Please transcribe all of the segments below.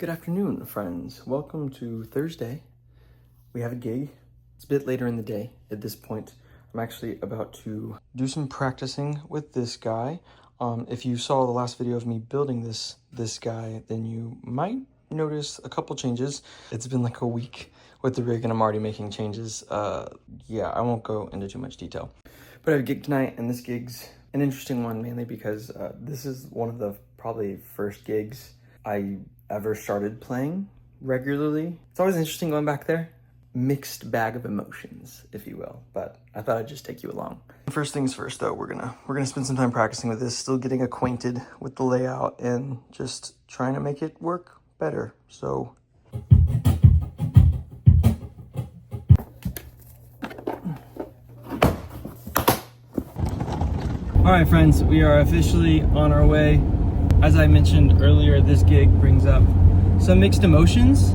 Good afternoon, friends. Welcome to Thursday. We have a gig. It's a bit later in the day at this point. I'm actually about to do some practicing with this guy. If you saw the last video of me building this guy, then you might notice a couple changes. It's been like a week with the rig and I'm already making changes. Yeah, I won't go into too much detail. But I have a gig tonight, and this gig's an interesting one, mainly because this is one of the probably first gigs I ever started playing regularly. It's always interesting going back there. Mixed bag of emotions, if you will, but I thought I'd just take you along. First things first though, we're gonna spend some time practicing with this, still getting acquainted with the layout and just trying to make it work better. So all right, friends, we are officially on our way. As I mentioned earlier, this gig brings up some mixed emotions.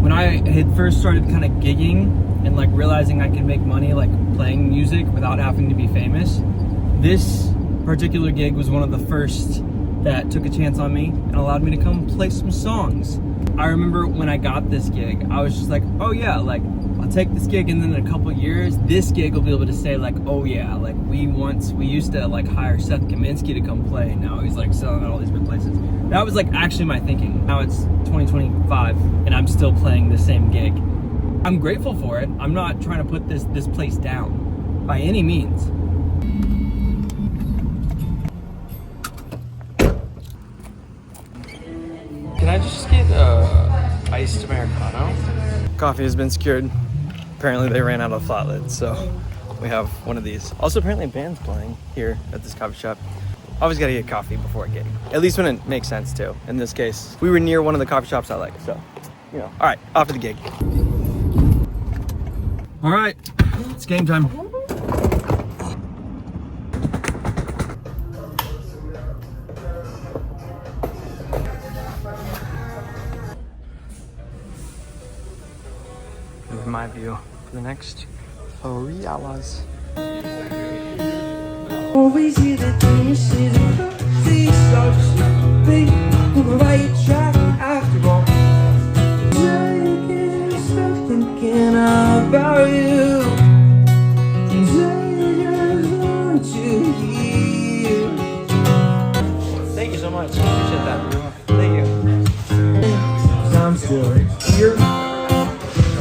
When I had first started kind of gigging and like realizing I could make money like playing music without having to be famous, this particular gig was one of the first that took a chance on me and allowed me to come play some songs. I remember when I got this gig, I was just like, oh yeah, like I'll take this gig, and then in a couple years, this gig will be able to say like, oh yeah, like we used to like hire Seth Kaminsky to come play, and now he's like selling at all these big places. That was like actually my thinking. Now it's 2025 and I'm still playing the same gig. I'm grateful for it. I'm not trying to put this place down by any means. Can I just get iced Americano? Coffee has been secured. Apparently they ran out of flat lids, so we have one of these. Also, apparently a band's playing here at this coffee shop. Always gotta get coffee before a gig. At least when it makes sense to. In this case, we were near one of the coffee shops I like, so, you know. All right, off to the gig. All right, it's game time. This is my view for the next 3 hours. Always hear the things these songs be on the right track after all. I can't stop thinking about you, and I just want to hear. Thank you so much. Appreciate that. Thank you. 'Cause I'm still here.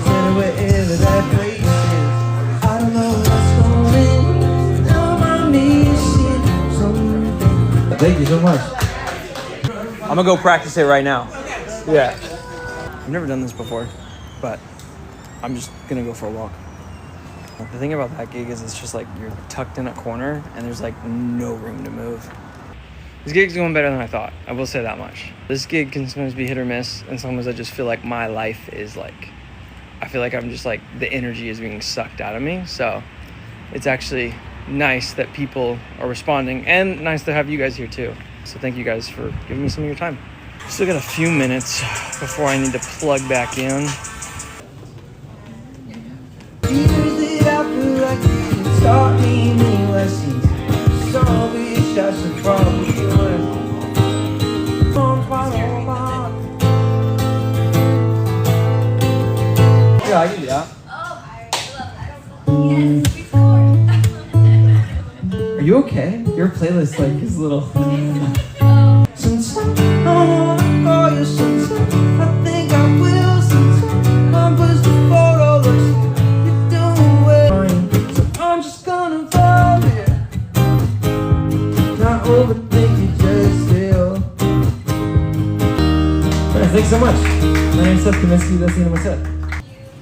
Said we're in that places. I don't know what's going on. Missing something. Thank you so much. I'm gonna go practice it right now. Yeah. I've never done this before, but I'm just gonna go for a walk. The thing about that gig is it's just like you're tucked in a corner and there's like no room to move. This gig's going better than I thought. I will say that much. This gig can sometimes be hit or miss, and sometimes I just feel like my life is like, I feel like I'm just like, the energy is being sucked out of me. So it's actually nice that people are responding, and nice to have you guys here too. So thank you guys for giving me some of your time. Still got a few minutes before I need to plug back in. Years that I feel like you taught me many lessons. So I wish I should probably learn. Yeah, I can do that. Oh, I love that. Yes, before. Are you okay? Your playlist like is a little. Sometimes I wanna call you, sometimes I think I will, sometimes I push the photo, looks you're doing well. So I'm just gonna vibe it, not overthink it, just feel. Thanks so much. My name's Seth Kaminsky, that's the end of my set.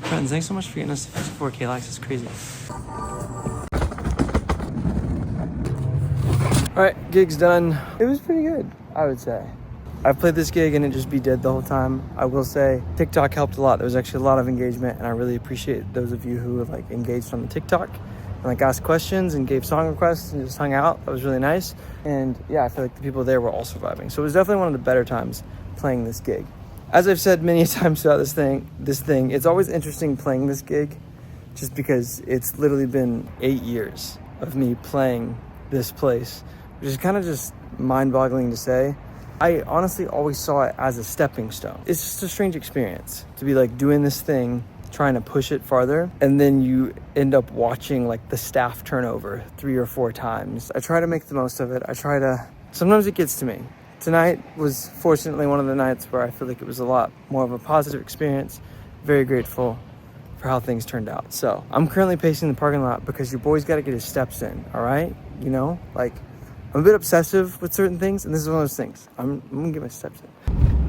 Friends, thanks so much for getting us to 54K likes. It's crazy. All right, gig's done. It was pretty good, I would say. I've played this gig and it just be dead the whole time. I will say TikTok helped a lot. There was actually a lot of engagement, and I really appreciate those of you who have like engaged on the TikTok and like asked questions and gave song requests and just hung out. That was really nice. And yeah, I feel like the people there were also vibing. So it was definitely one of the better times playing this gig. As I've said many times throughout this thing, it's always interesting playing this gig just because it's literally been 8 years of me playing this place, which is kind of just mind-boggling to say. I honestly always saw it as a stepping stone. It's just a strange experience to be like doing this thing, trying to push it farther, and then you end up watching like the staff turnover 3 or 4 times. I try to make the most of it. Sometimes it gets to me. Tonight was fortunately one of the nights where I feel like it was a lot more of a positive experience. Very grateful for how things turned out. So I'm currently pacing the parking lot because your boy's got to get his steps in, all right? You know, like I'm a bit obsessive with certain things, and this is one of those things. I'm gonna get my steps in.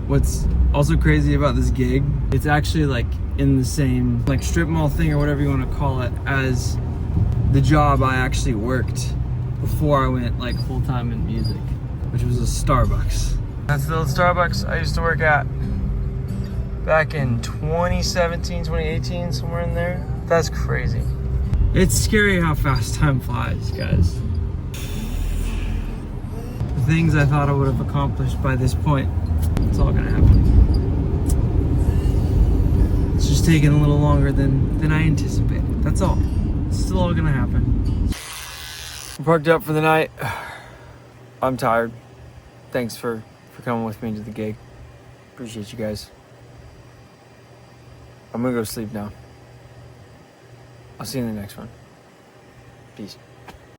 What's also crazy about this gig, it's actually like in the same like strip mall thing or whatever you want to call it as the job I actually worked before I went like full-time in music, which was a Starbucks. That's the little Starbucks I used to work at back in 2017, 2018, somewhere in there. That's crazy. It's scary how fast time flies, guys. The things I thought I would have accomplished by this point, it's all gonna happen. It's just taking a little longer than I anticipated. That's all. It's still all gonna happen. We're parked up for the night. I'm tired. Thanks for coming with me to the gig. Appreciate you guys. I'm gonna go sleep now. I'll see you in the next one. Peace.